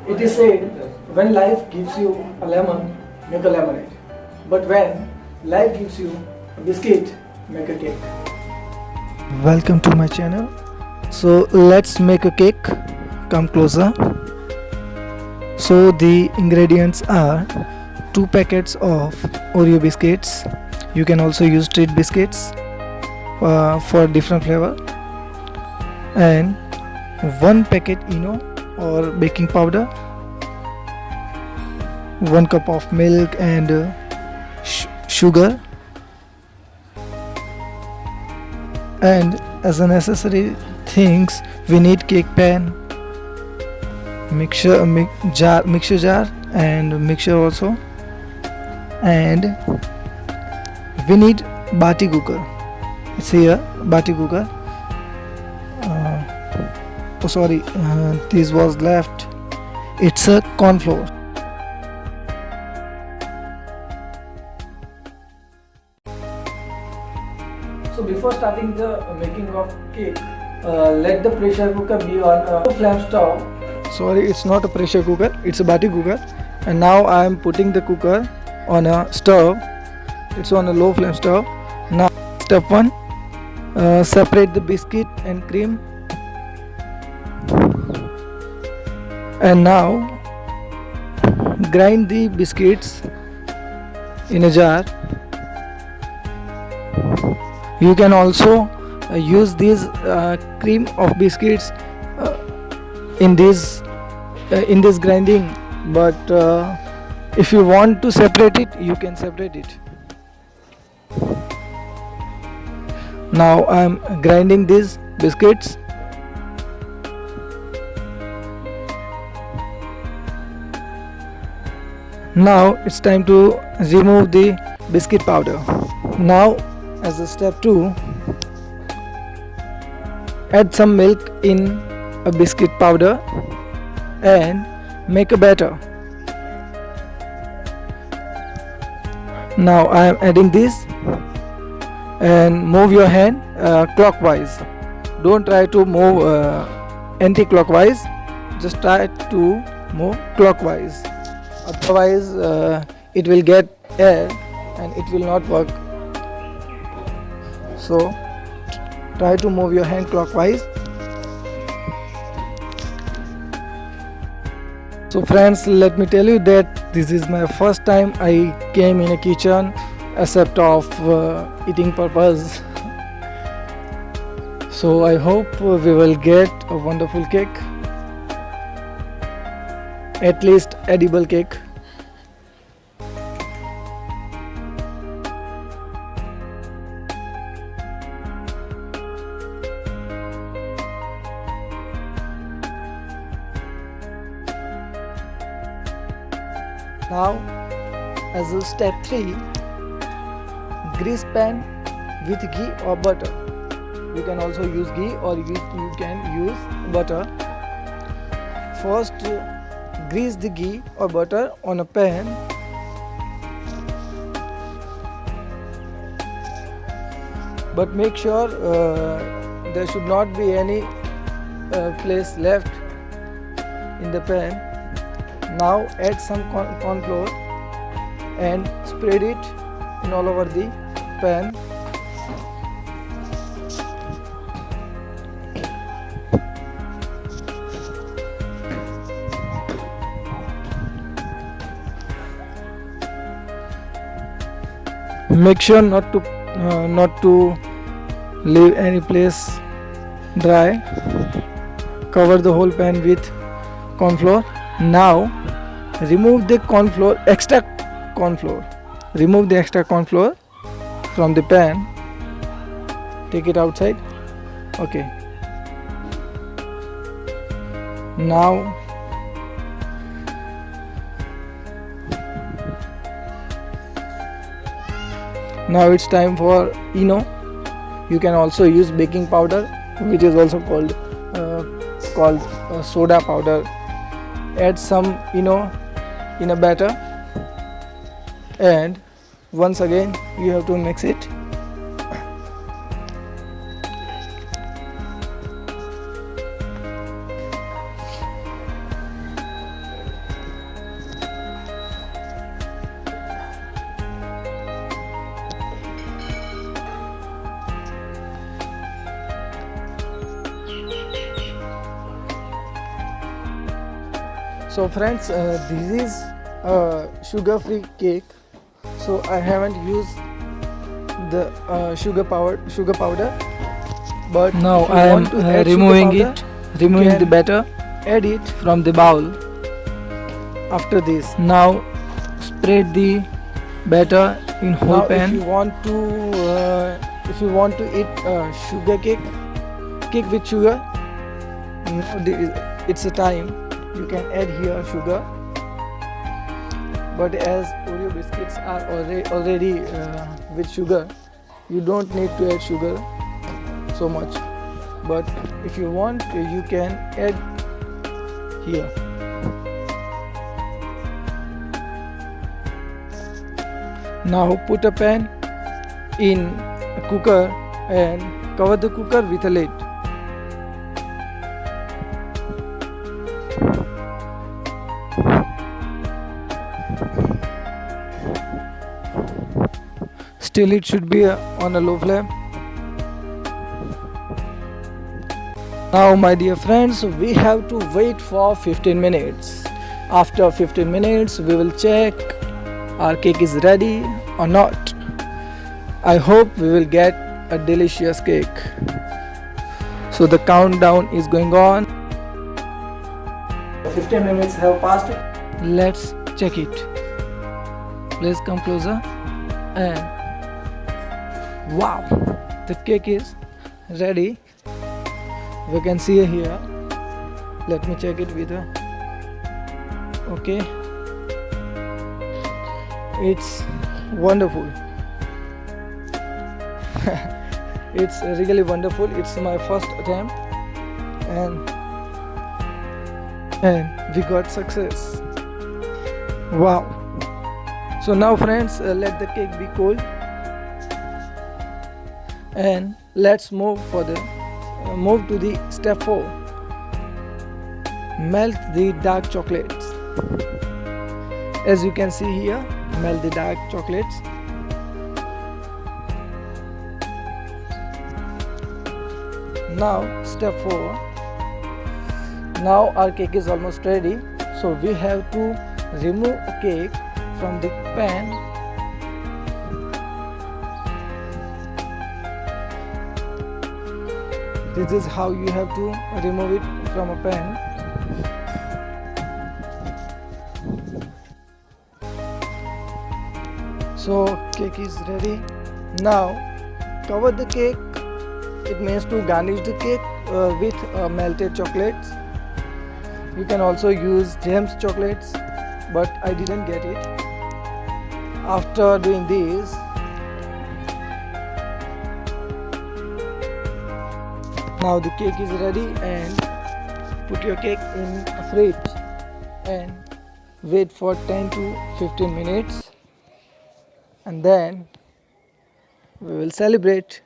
It is said, when life gives you a lemon, make a lemonade. But when life gives you a biscuit, make a cake. Welcome to my channel. So let's make a cake. Come closer. So the ingredients are 2 packets of Oreo biscuits. You can also use treat biscuits for different flavor, and 1 packet Eno or baking powder, 1 cup of milk and sugar, and as a necessary things we need cake pan, mixture jar and mixture also, and we need bati cooker. It's here, bati cooker. This was left. It's a corn flour. So before starting the making of cake, let the pressure cooker be on a flame stove. Sorry, it's not a pressure cooker, it's a bati cooker. And now I am putting the cooker on a stove. It's on a low flame stove. Now step 1, separate the biscuit and cream. And now grind the biscuits in a jar. You can also use this cream of biscuits in this grinding, but if you want to separate it, you can separate it. Now I am grinding these biscuits. Now it's time to remove the biscuit powder. Now as a step 2, add some milk in a biscuit powder and make a batter. Now I am adding this, and move your hand clockwise. Don't try to move anti-clockwise, just try to move clockwise. Otherwise it will get air and it will not work. So try to move your hand clockwise. So friends, let me tell you that this is my first time I came in a kitchen except of eating purpose. So I hope we will get a wonderful cake, at least edible cake. Now as a step 3, grease pan with ghee or butter. You can also use ghee or you can use butter. First grease the ghee or butter on a pan. But make sure there should not be any place left in the pan. Now add some corn flour and spread it in all over the pan. Make sure not to leave any place dry. Cover the whole pan with corn flour. Now remove the extra corn flour. Remove the extra corn flour from the pan. Take it outside. Okay. Now it's time for Eno. You can also use baking powder, which is also called soda powder. Add some Eno in a batter, and once again you have to mix it. So friends, this is a sugar free cake, so I haven't used the sugar powder, but Now if you I am want to add sugar removing powder, it, removing can the batter add it from the bowl. after this. Now spread the batter in whole Now if pan. you want to eat sugar cake with sugar, it's a time you can add here sugar, but as Oreo biscuits are already with sugar, you don't need to add sugar so much, but if you want, you can add here. Now put a pan in a cooker and cover the cooker with a lid. Still it should be on a low flame. Now my dear friends, we have to wait for 15 minutes. After 15 minutes we will check our cake is ready or not. I hope we will get a delicious cake. So the countdown is going on. 15 minutes have passed. Let's check it. Please come closer. And wow, the cake is ready. We can see here. Let me check it with okay. It's wonderful. It's really wonderful. It's my first attempt, and we got success. Wow. So now friends, let the cake be cold, and let's move to the step 4. Melt the dark chocolates. As you can see here, melt the dark chocolates. Now step 4. Now our cake is almost ready, so we have to remove a cake from the pan. This is how you have to remove it from a pan. So cake is ready. Now cover the cake. It means to garnish the cake with melted chocolates. You can also use James chocolates, but I didn't get it. After doing this, now the cake is ready, and put your cake in a fridge and wait for 10 to 15 minutes, and then we will celebrate.